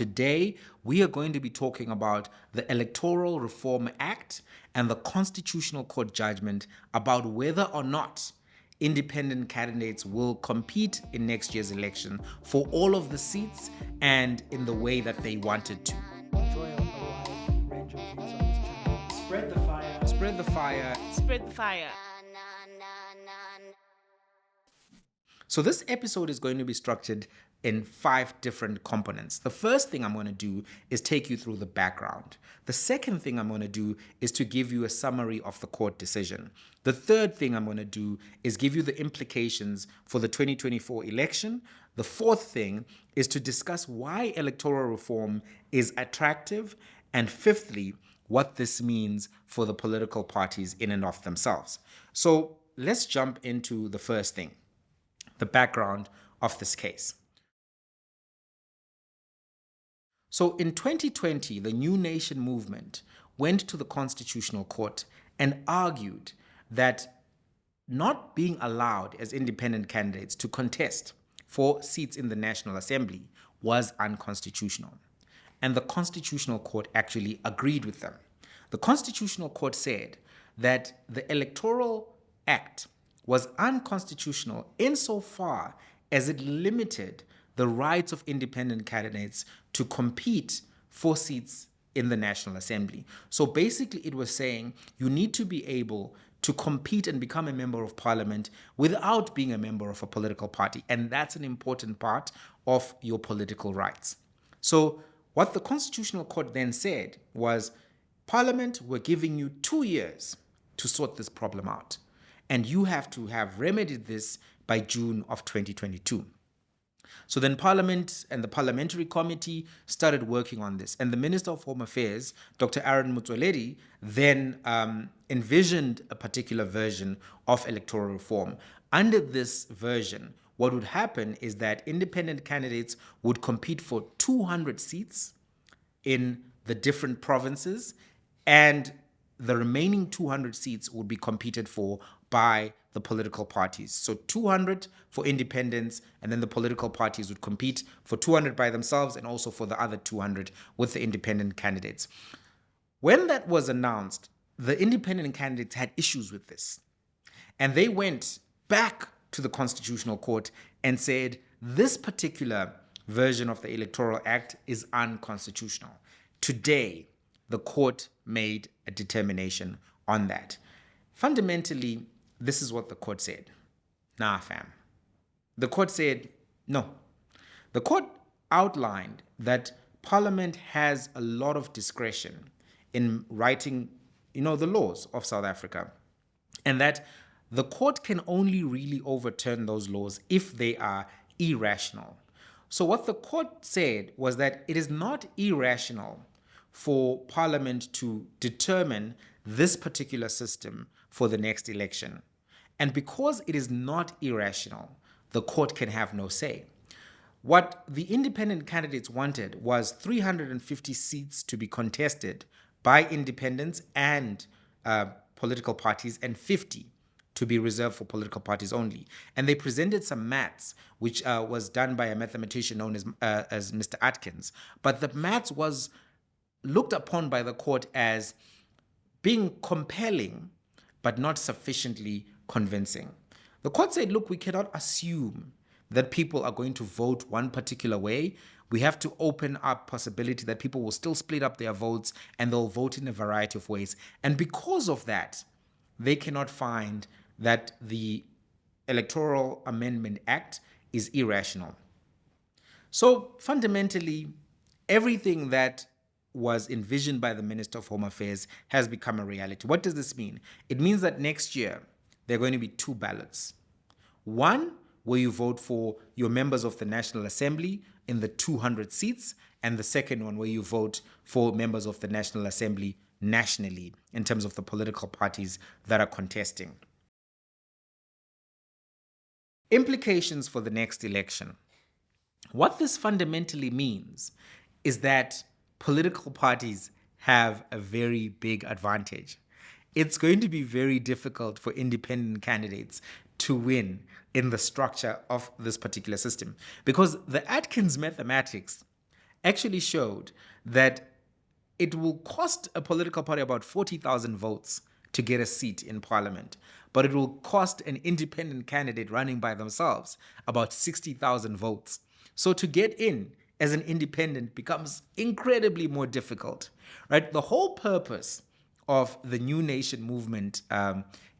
Today, we are going to be talking about the Electoral Reform Act and the Constitutional Court judgment about whether or not independent candidates will compete in next year's election for all of the seats and in the way that they wanted to. Enjoy a wide range of views on this channel. Spread the fire. Spread the fire. Spread the fire. So this episode is going to be structured in 5 different components. The first thing I'm going to do is take you through the background. The second thing I'm going to do is to give you a summary of the court decision. The third thing I'm going to do is give you the implications for the 2024 election. The fourth thing is to discuss why electoral reform is attractive. And fifthly, what this means for the political parties in and of themselves. So let's jump into the first thing, the background of this case. So in 2020, the New Nation movement went to the Constitutional Court and argued that not being allowed as independent candidates to contest for seats in the National Assembly was unconstitutional. And the Constitutional Court actually agreed with them. The Constitutional Court said that the Electoral Act was unconstitutional insofar as it limited the rights of independent candidates to compete for seats in the National Assembly. So basically it was saying you need to be able to compete and become a member of parliament without being a member of a political party. And that's an important part of your political rights. So what the Constitutional Court then said was, Parliament, we're giving you 2 years to sort this problem out. And you have to have remedied this by June of 2022. So then Parliament and the Parliamentary Committee started working on this. And the Minister of Home Affairs, Dr. Aaron Motsoaledi, then envisioned a particular version of electoral reform. Under this version, what would happen is that independent candidates would compete for 200 seats in the different provinces, and the remaining 200 seats would be competed for by the political parties. So 200 for independents, and then the political parties would compete for 200 by themselves and also for the other 200 with the independent candidates. When that was announced, the independent candidates had issues with this. And they went back to the Constitutional Court and said, this particular version of the Electoral Act is unconstitutional. Today, the court made a determination on that. Fundamentally, this is what the court said. Nah, fam. The court said, no. The court outlined that Parliament has a lot of discretion in writing, the laws of South Africa, and that the court can only really overturn those laws if they are irrational. So what the court said was that it is not irrational for Parliament to determine this particular system for the next election. And because it is not irrational, the court can have no say. What the independent candidates wanted was 350 seats to be contested by independents and political parties, and 50 to be reserved for political parties only. And they presented some maths, which was done by a mathematician known as Mr. Atkins. But the maths was looked upon by the court as being compelling, but not sufficiently convincing. The court said, look, we cannot assume that people are going to vote one particular way. We have to open up possibility that people will still split up their votes and they'll vote in a variety of ways. And because of that, they cannot find that the Electoral Amendment Act is irrational. So fundamentally, everything that was envisioned by the Minister of Home Affairs has become a reality. What does this mean? It means that next year, there are going to be 2 ballots. One, where you vote for your members of the National Assembly in the 200 seats, and the second one where you vote for members of the National Assembly nationally in terms of the political parties that are contesting. Implications for the next election. What this fundamentally means is that political parties have a very big advantage. It's going to be very difficult for independent candidates to win in the structure of this particular system, because the Atkins mathematics actually showed that it will cost a political party about 40,000 votes to get a seat in parliament, but it will cost an independent candidate running by themselves about 60,000 votes. So to get in as an independent becomes incredibly more difficult, right? The whole purpose of the New Nation movement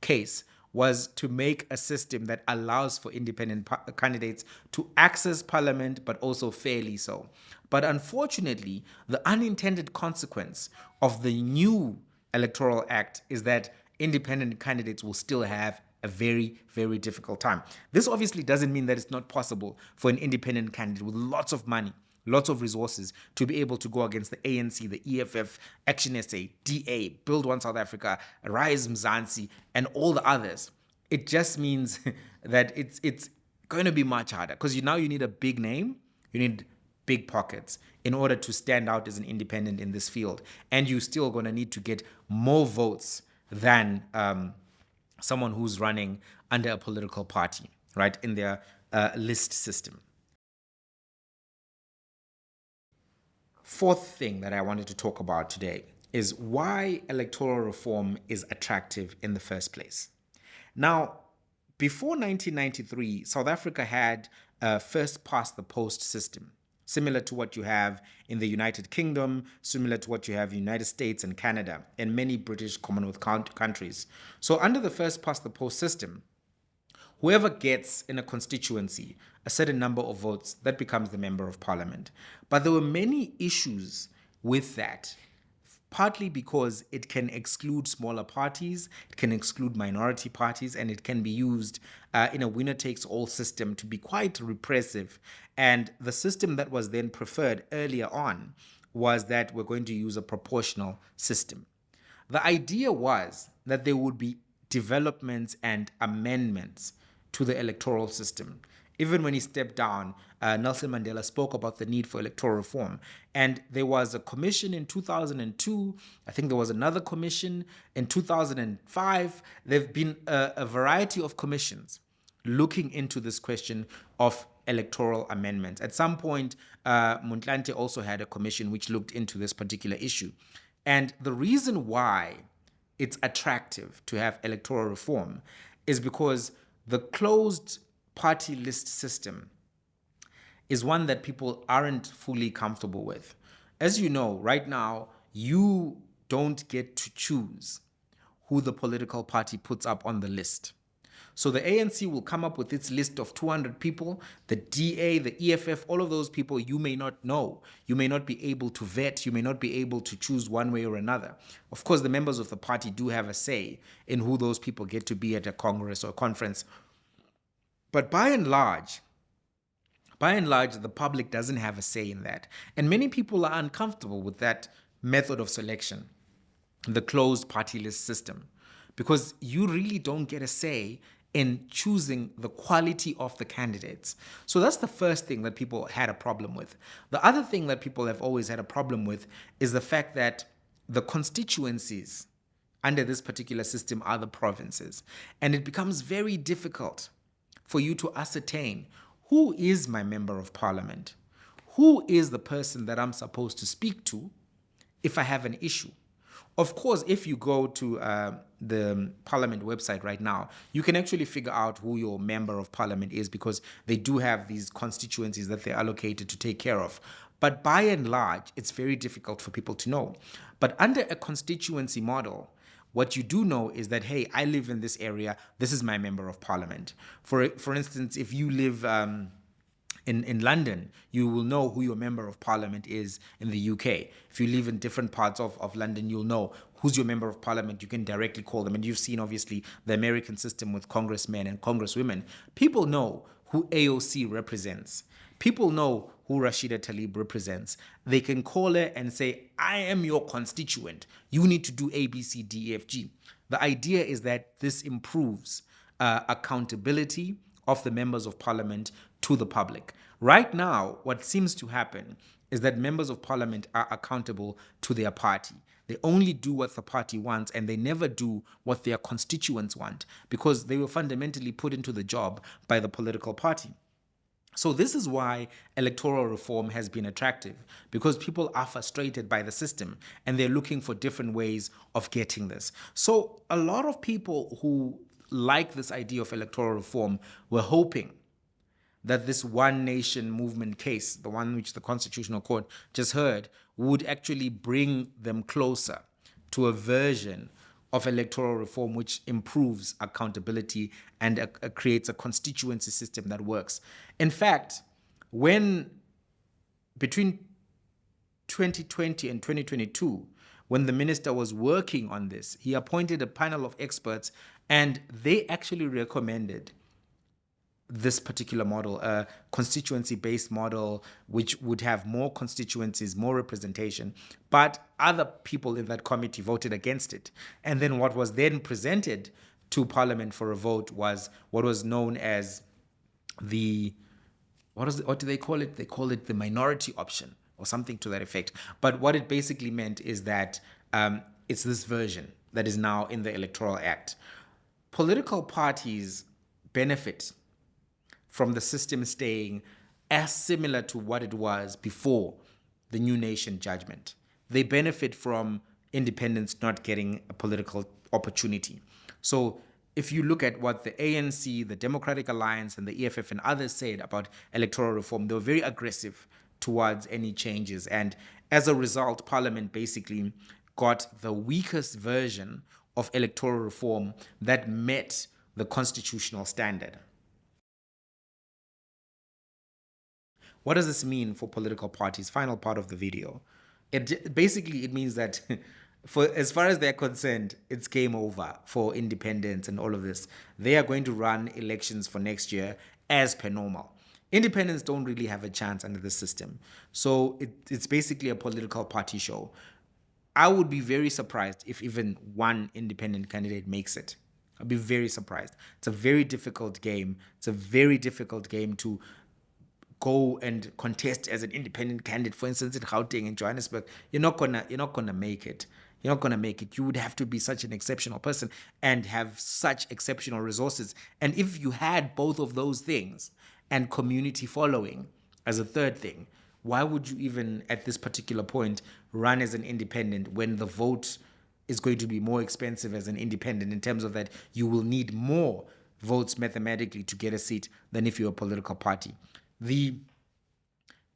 case was to make a system that allows for independent candidates to access parliament, but also fairly so. But unfortunately, the unintended consequence of the new Electoral Act is that independent candidates will still have a very, very difficult time. This obviously doesn't mean that it's not possible for an independent candidate with lots of money, lots of resources to be able to go against the ANC, the EFF, Action SA, DA, Build One South Africa, Rise Mzansi, and all the others. It just means that it's going to be much harder because now you need a big name, you need big pockets in order to stand out as an independent in this field, and you're still going to need to get more votes than someone who's running under a political party, right, in their list system. Fourth thing that I wanted to talk about today is why electoral reform is attractive in the first place. Now, before 1993, South Africa had a first past the post system, similar to what you have in the United Kingdom, similar to what you have in the United States and Canada, and many British Commonwealth countries. So under the first past the post system, whoever gets in a constituency a certain number of votes, that becomes the member of parliament. But there were many issues with that, partly because it can exclude smaller parties, it can exclude minority parties, and it can be used in a winner-takes-all system to be quite repressive. And the system that was then preferred earlier on was that we're going to use a proportional system. The idea was that there would be developments and amendments to the electoral system. Even when he stepped down, Nelson Mandela spoke about the need for electoral reform. And there was a commission in 2002. I think there was another commission in 2005. There have been a variety of commissions looking into this question of electoral amendments. At some point, Motlanthe also had a commission which looked into this particular issue. And the reason why it's attractive to have electoral reform is because the closed party list system is one that people aren't fully comfortable with. As you know, right now, you don't get to choose who the political party puts up on the list. So the ANC will come up with its list of 200 people, the DA, the EFF, all of those people you may not know. You may not be able to vet, you may not be able to choose one way or another. Of course, the members of the party do have a say in who those people get to be at a congress or conference. But by and large, the public doesn't have a say in that. And many people are uncomfortable with that method of selection, the closed party list system, because you really don't get a say in choosing the quality of the candidates. So that's the first thing that people had a problem with. The other thing that people have always had a problem with is the fact that the constituencies under this particular system are the provinces. And it becomes very difficult for you to ascertain who is my member of parliament, who is the person that I'm supposed to speak to if I have an issue. Of course, if you go to the Parliament website right now, you can actually figure out who your member of Parliament is because they do have these constituencies that they're allocated to take care of. But by and large, it's very difficult for people to know. But under a constituency model, what you do know is that, hey, I live in this area, this is my member of Parliament. For instance, if you live in London, you will know who your member of parliament is in the UK. If you live in different parts of London, you'll know who's your member of parliament. You can directly call them. And you've seen, obviously, the American system with congressmen and congresswomen. People know who AOC represents. People know who Rashida Tlaib represents. They can call her and say, I am your constituent. You need to do A, B, C, D, E, F, G. The idea is that this improves accountability of the members of parliament to the public. Right now, what seems to happen is that members of parliament are accountable to their party. They only do what the party wants and they never do what their constituents want because they were fundamentally put into the job by the political party. So this is why electoral reform has been attractive, because people are frustrated by the system and they're looking for different ways of getting this. So a lot of people who like this idea of electoral reform were hoping that this one nation movement case, the one which the Constitutional Court just heard, would actually bring them closer to a version of electoral reform which improves accountability and creates a constituency system that works. In fact, when between 2020 and 2022, when the minister was working on this, he appointed a panel of experts and they actually recommended this particular model, a constituency-based model, which would have more constituencies, more representation. But other people in that committee voted against it. And then what was then presented to Parliament for a vote was what was known as the, what do they call it? They call it the minority option or something to that effect. But what it basically meant is that it's this version that is now in the Electoral Act. Political parties benefit from the system staying as similar to what it was before the new nation judgment. They benefit from independents not getting a political opportunity. So if you look at what the ANC, the Democratic Alliance, and the EFF and others said about electoral reform, they were very aggressive towards any changes. And as a result, Parliament basically got the weakest version of electoral reform that met the constitutional standard. What does this mean for political parties? Final part of the video. Basically it means that for as far as they're concerned, it's game over for independents and all of this. They are going to run elections for next year as per normal. Independents don't really have a chance under the system. So it's basically a political party show. I would be very surprised if even one independent candidate makes it. I'd be very surprised. It's a very difficult game. It's a very difficult game to go and contest as an independent candidate, for instance, in Gauteng and Johannesburg. You're not gonna make it. You're not gonna make it. You would have to be such an exceptional person and have such exceptional resources. And if you had both of those things and community following as a third thing, why would you even at this particular point run as an independent when the vote is going to be more expensive as an independent, in terms of that you will need more votes mathematically to get a seat than if you're a political party? The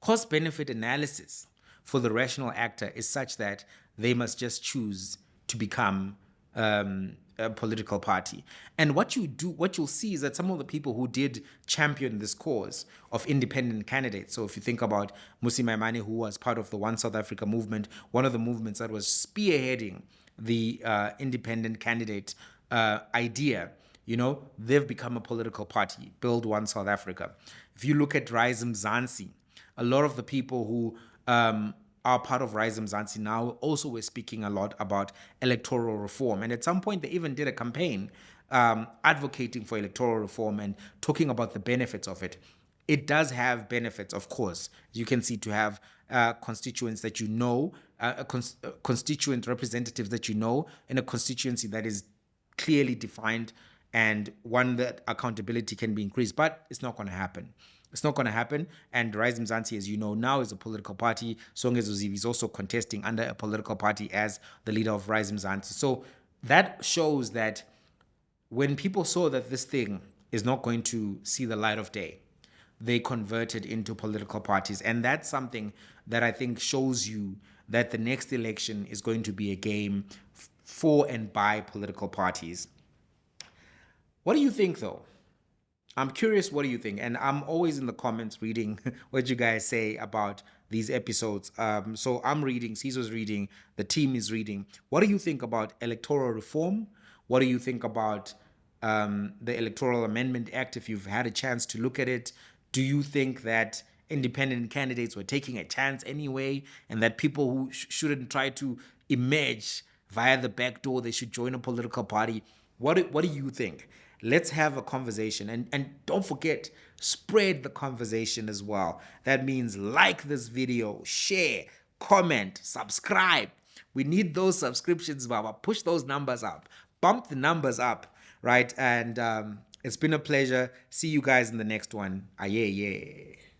cost-benefit analysis for the rational actor is such that they must just choose to become a political party. And what you'll see is that some of the people who did champion this cause of independent candidates, so if you think about Mmusi Maimane, who was part of the One South Africa movement, one of the movements that was spearheading the independent candidate idea, they've become a political party, Build One South Africa. If you look at Rise Mzansi, a lot of the people who are part of Rise Mzansi now also were speaking a lot about electoral reform. And at some point, they even did a campaign advocating for electoral reform and talking about the benefits of it. It does have benefits, of course. You can see, to have constituents that you know, constituent representatives that you know, in a constituency that is clearly defined and one that accountability can be increased. But it's not going to happen. It's not going to happen. And Rise Mzansi, as you know, now is a political party. Songezo Zivi is also contesting under a political party as the leader of Rise Mzansi. So that shows that when people saw that this thing is not going to see the light of day, they converted into political parties. And that's something that I think shows you that the next election is going to be a game for and by political parties. What do you think, though? I'm curious, what do you think? And I'm always in the comments reading what you guys say about these episodes. So I'm reading, Ciso's reading, the team is reading. What do you think about electoral reform? What do you think about the Electoral Amendment Act, if you've had a chance to look at it? Do you think that independent candidates were taking a chance anyway, and that people who shouldn't try to emerge via the back door, they should join a political party? What do you think? Let's have a conversation. And don't forget, spread the conversation as well. That means like this video, share, comment, subscribe. We need those subscriptions, Baba. Push those numbers up. Bump the numbers up, right? And It's been a pleasure. See you guys in the next one. Aye, yeah.